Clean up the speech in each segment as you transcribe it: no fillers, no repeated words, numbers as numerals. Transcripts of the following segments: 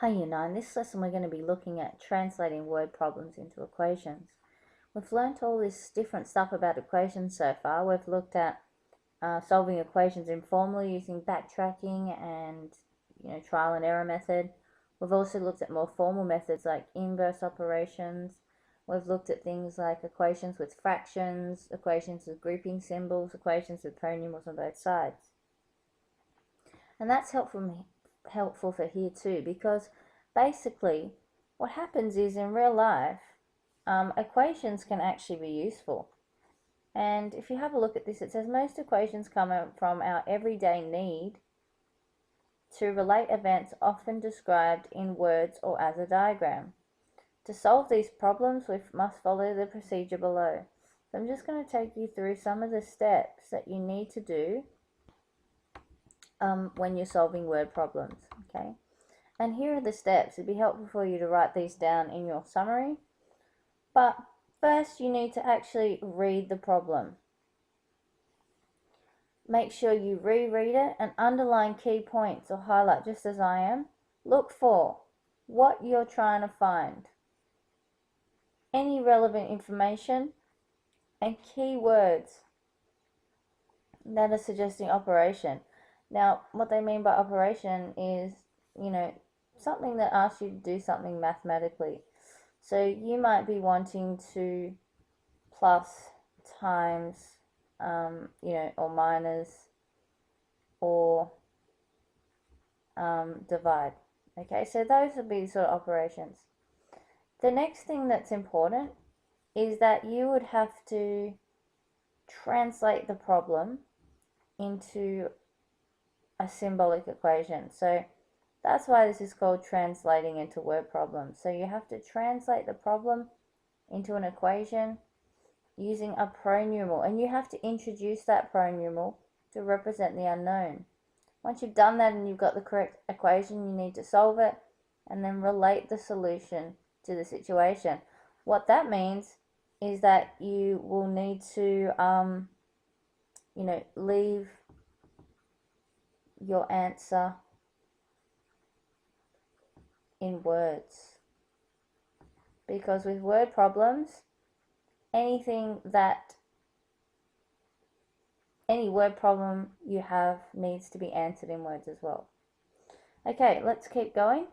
Hi Year 9, this lesson we're going to be looking at translating word problems into equations. We've learnt all this different stuff about equations so far. We've looked at solving equations informally using backtracking and trial and error method. We've also looked at more formal methods like inverse operations. We've looked at things like equations with fractions, equations with grouping symbols, equations with pronumerals on both sides. And that's helpful for here too, because basically what happens is in real life, equations can actually be useful. And if you have a look at this, it says most equations come from our everyday need to relate events often described in words or as a diagram. To solve these problems, we must follow the procedure below. So I'm just going to take you through some of the steps that you need to do when you're solving word problems, okay? And here are the steps. It'd be helpful for you to write these down in your summary. But first you need to actually read the problem. Make sure you reread it and underline key points or highlight, just as I am. Look for what you're trying to find, any relevant information, and key words that are suggesting operation. Now, what they mean by operation is, something that asks you to do something mathematically. So you might be wanting to plus, times, or minus, or divide. Okay, so those would be sort of operations. The next thing that's important is that you would have to translate the problem into a symbolic equation. So that's why this is called translating into word problems. So you have to translate the problem into an equation using a pronumeral, and you have to introduce that pronumeral to represent the unknown. Once you've done that and you've got the correct equation, you need to solve it and then relate the solution to the situation. What that means is that you will need to leave your answer in words, because with word problems, any word problem you have needs to be answered in words as well. Okay, let's keep going.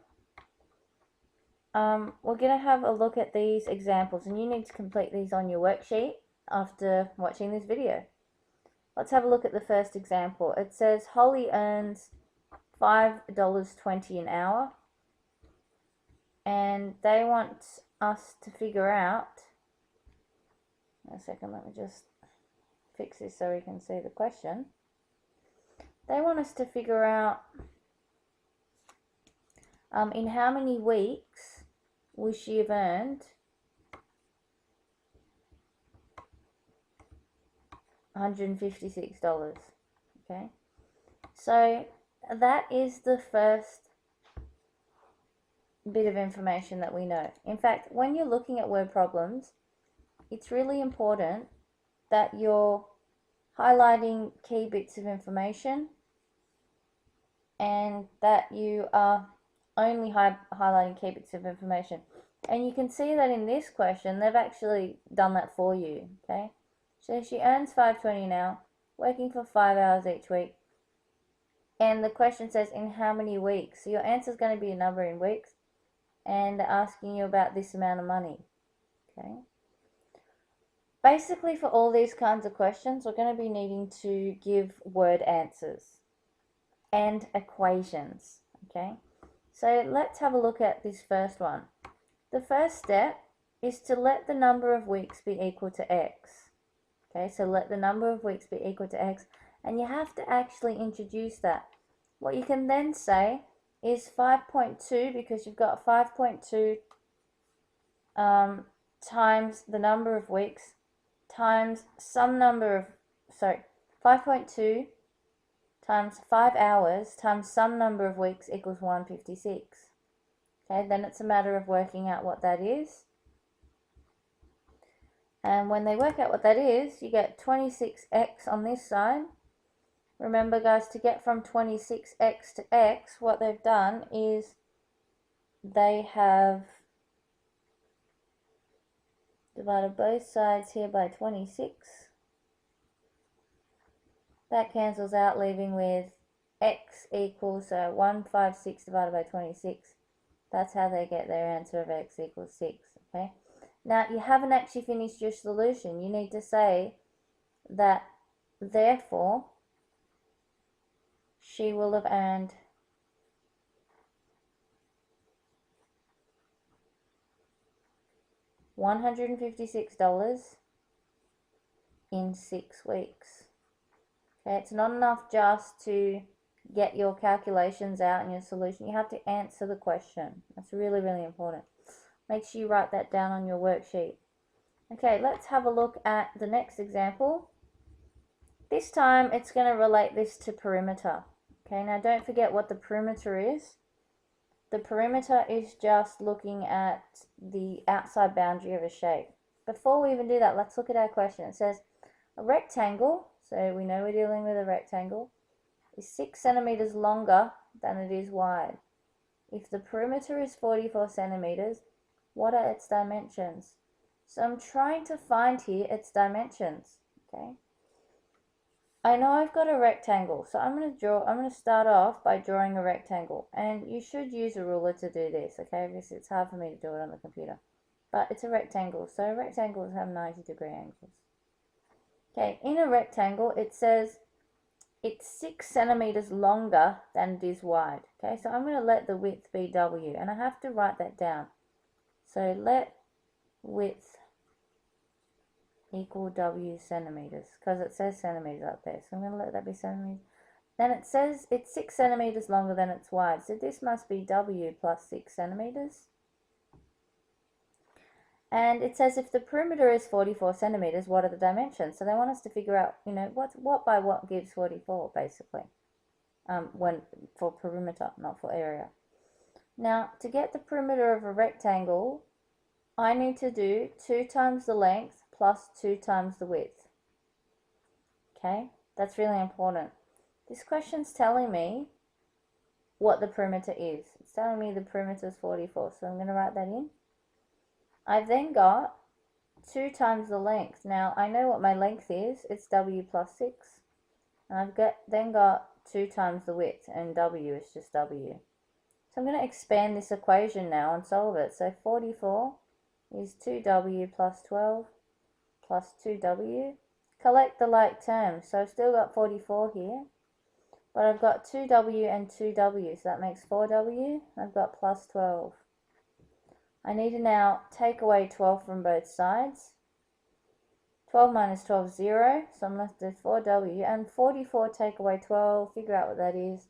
We're going to have a look at these examples, and you need to complete these on your worksheet after watching this video. Let's have a look at the first example. It says Holly earns $5.20 an hour, and they want us to figure out, a second, let me just fix this so we can see the question. They want us to figure out in how many weeks will she have earned $156. Okay, so that is the first bit of information that we know. In fact, when you're looking at word problems, it's really important that you're highlighting key bits of information and that you are only highlighting key bits of information. And you can see that in this question, they've actually done that for you, okay? So she earns $5.20 an hour, working for 5 hours each week. And the question says, in how many weeks? So your answer is going to be a number in weeks, and they're asking you about this amount of money, okay? Basically, for all these kinds of questions, we're going to be needing to give word answers and equations, okay? So let's have a look at this first one. The first step is to let the number of weeks be equal to x. Okay, so let the number of weeks be equal to x, and you have to actually introduce that. What you can then say is 5.2, because you've got 5.2 times the number of weeks times some number of, 5.2 times 5 hours times some number of weeks equals 156. Okay, then it's a matter of working out what that is. And when they work out what that is, you get 26x on this side. Remember, guys, to get from 26x to x, what they've done is they have divided both sides here by 26. That cancels out, leaving with x equals, so 156 divided by 26. That's how they get their answer of x equals 6, okay? Now, you haven't actually finished your solution. You need to say that, therefore, she will have earned $156 in 6 weeks. Okay, it's not enough just to get your calculations out and your solution. You have to answer the question. That's really, really important. Make sure you write that down on your worksheet. Okay, let's have a look at the next example. This time it's going to relate this to perimeter. Okay, now don't forget what the perimeter is. The perimeter is just looking at the outside boundary of a shape. Before we even do that, let's look at our question. It says a rectangle, so we know we're dealing with a rectangle, is 6 centimeters longer than it is wide. If the perimeter is 44 centimeters, what are its dimensions? So I'm trying to find here its dimensions, okay? I know I've got a rectangle, so I'm going to start off by drawing a rectangle, and you should use a ruler to do this, okay, because it's hard for me to do it on the computer. But it's a rectangle, so rectangles have 90-degree angles. Okay, in a rectangle, it says it's 6 centimeters longer than it is wide. Okay, so I'm going to let the width be W, and I have to write that down. So let width equal W centimeters, because it says centimeters up there. So I'm going to let that be centimeters. Then it says it's 6 centimeters longer than it's wide. So this must be W plus 6 centimeters. And it says if the perimeter is 44 centimeters, what are the dimensions? So they want us to figure out, you know, what by what gives 44, basically, when for perimeter, not for area. Now, to get the perimeter of a rectangle, I need to do 2 times the length plus 2 times the width. Okay, that's really important. This question's telling me what the perimeter is. It's telling me the perimeter is 44, so I'm going to write that in. I've then got 2 times the length. Now, I know what my length is. It's W plus 6. And I've then got 2 times the width, and W is just W. So I'm going to expand this equation now and solve it. So 44 is 2W plus 12 plus 2W. Collect the like terms. So I've still got 44 here, but I've got 2W and 2W, so that makes 4W. I've got plus 12. I need to now take away 12 from both sides. 12 minus 12 is 0, so I'm left with 4W. And 44 take away 12, figure out what that is.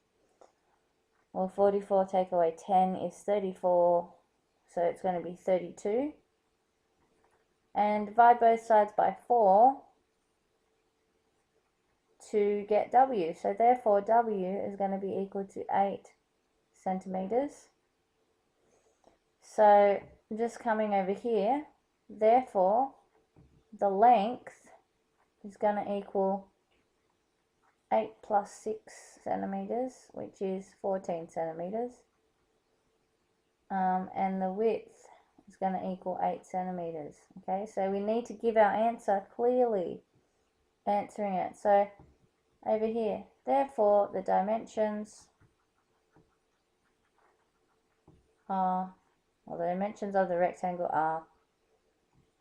Well, 44 take away 10 is 34, so it's going to be 32. And divide both sides by 4 to get W. So therefore W is going to be equal to 8 centimeters. So I'm just coming over here, therefore the length is going to equal 8 plus 6 centimeters, which is 14 centimeters. And the width is going to equal 8 centimeters. Okay, so we need to give our answer clearly, answering it. So over here, therefore the dimensions are, well, the dimensions of the rectangle are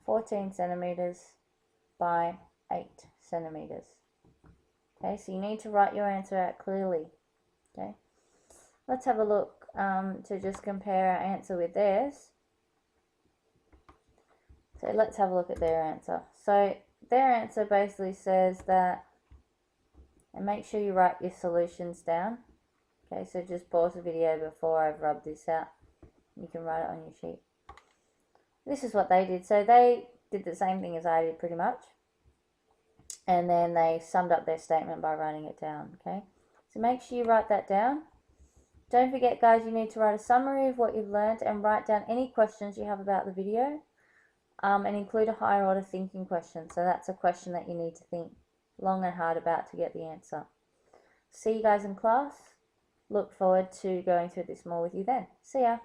14 centimeters by 8 centimeters. Okay, so you need to write your answer out clearly. Okay, let's have a look to just compare our answer with theirs. So let's have a look at their answer. So their answer basically says that, and make sure you write your solutions down. Okay, so just pause the video before I've rubbed this out. You can write it on your sheet. This is what they did. So they did the same thing as I did pretty much. And then they summed up their statement by writing it down. Okay, so make sure you write that down. Don't forget, guys, you need to write a summary of what you've learned and write down any questions you have about the video, and include a higher order thinking question. So that's a question that you need to think long and hard about to get the answer. See you guys in class. Look forward to going through this more with you then. See ya.